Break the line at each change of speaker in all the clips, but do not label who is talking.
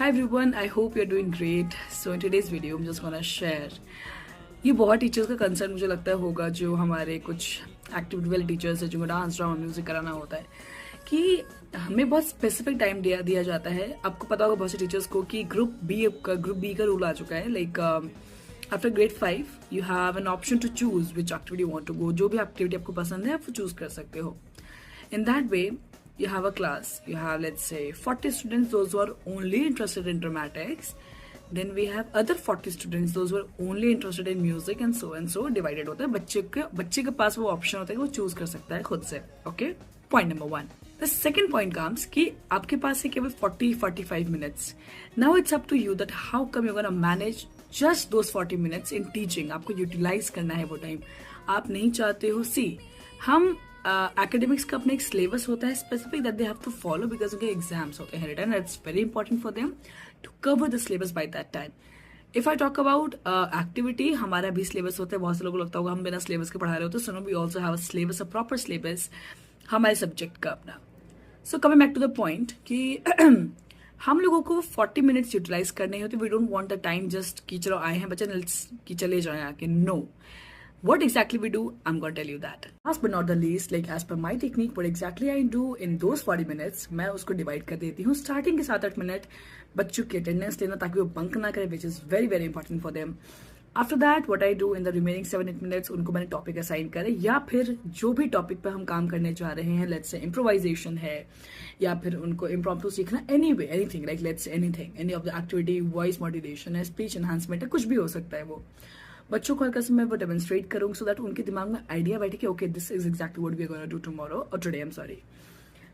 Hi everyone, I hope you're doing great. So in today's video, I'm just gonna share. ये बहुत teachers का concern मुझे लगता है होगा जो हमारे कुछ एक्टिविटी वाले टीचर्स है जिनको डांस ड्रामा म्यूजिक कराना होता है कि हमें बहुत स्पेसिफिक टाइम दिया जाता है. आपको पता होगा बहुत से टीचर्स को कि ग्रुप बी का रूल आ चुका है. Like after grade 5 you have an option to choose which activity want to go. जो भी एक्टिविटी आपको पसंद है आप वो चूज कर सकते हो. In that way, you have a class. You have, let's say, 40 students, those who are only interested in dramatics. Then we have other 40 students, those who are only interested in music and so divided होता है. बच्चे के पास वो option होता है कि वो choose कर सकता है खुद से. Okay? Point number 1. The second point comes कि आपके पास है केवल 40-45 minutes. Now it's up to you that how come you're gonna manage just those 40 minutes in teaching. आपको यूटिलाइज करना है वो टाइम. आप नहीं चाहते हो हम एकेडमिक्स का अपना एक सिलेबस होता है specific that they have to follow because उनके एग्जाम्स होते हैं written. It's very important for them to cover the syllabus by that time. If I talk about activity, हमारा भी सिलेबस होता है. बहुत से लोगों को लगता होगा हम बिना सिलेबस के पढ़ा रहे होते हैं. So we also have a syllabus, a proper syllabus हमारे सब्जेक्ट का अपना. So coming back to the point कि हम लोगों को 40 मिनट्स यूटिलाइज करने होते. We don't want the time just कि चलो आए हैं बच्चे कि चले जाए आके. No. What exactly we do, I'm going to tell you that. Last but not the least, like as per my technique, what exactly I do in those 40 minutes, मैं उसको डिवाइड कर देती हूँ. स्टार्टिंग के 7-8 मिनट बच्चों की attendance लेना ताकि वो बंक ना करें, which is very very important for them. After that, what I do in the remaining 7-8 minutes, उनको मैंने टॉपिक असाइन करे या फिर जो भी टॉपिक पे हम काम करने जा रहे हैं, let's say improvisation है या फिर उनको impromptu सीखना, anyway, anything like let's say anything, any of the activity, voice modulation है, speech enhancement है, कुछ भी हो सकता है. वो बच्चों को हल्का सा मैं वो डेमोन्स्ट्रेट करूंगी सो दैट उनके दिमाग में आइडिया बैठे कि okay this is exactly what we are gonna do tomorrow और today. I am sorry.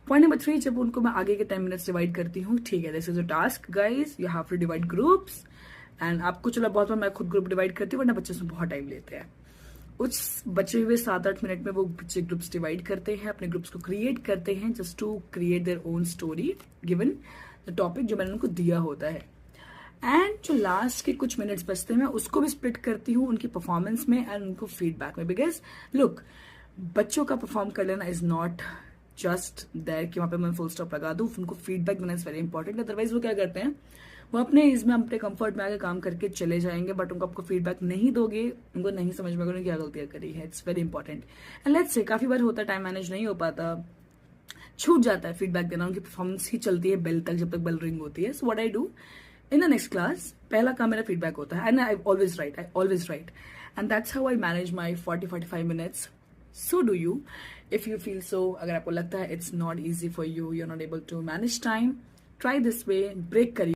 Point number 3, जब उनको मैं आगे के 10 मिनट्स डिवाइड करती हूँ, ठीक है, this is a task guys, you have to divide groups. And आपको चलो बहुत बार मैं खुद ग्रुप डिवाइड करती हूँ वरना बच्चे उसमें बहुत टाइम लेते हैं. उस बचे हुए 7-8 मिनट में वो बच्चे ग्रुप्स डिवाइड करते हैं, अपने ग्रुप्स को क्रिएट करते हैं just to create their own story given the topic जो मैंने उनको दिया होता है. एंड जो लास्ट के कुछ मिनट्स बचते हैं मैं उसको भी स्प्लिट करती हूँ उनकी परफॉर्मेंस में एंड उनको फीडबैक में. बिकॉज लुक, बच्चों का परफॉर्म कर लेना इज नॉट जस्ट देयर कि वहां पे मैं फुल स्टॉप लगा दूँ. उनको फीडबैक देना इज वेरी इंपॉर्टेंट. अदरवाइज वो क्या करते हैं, वो अपने इसमें अपने कंफर्ट में आके काम करके चले जाएंगे बट उनको आपको फीडबैक नहीं दोगे, उनको नहीं समझ में उन्होंने क्या गलतियां करी है. It's very important. And let's say काफी बार होता है टाइम मैनेज नहीं हो पाता, छूट जाता है फीडबैक देना. उनकी परफॉर्मेंस ही चलती है बेल तक जब तक बेल रिंग होती है. So what I do in the next class, पहला काम मेरा फीडबैक होता है. And I always write and that's how I manage my 40-45 minutes. So do you. If you feel so, अगर आपको लगता है it's not easy for you, you're not able to manage time, try this way, break करिए.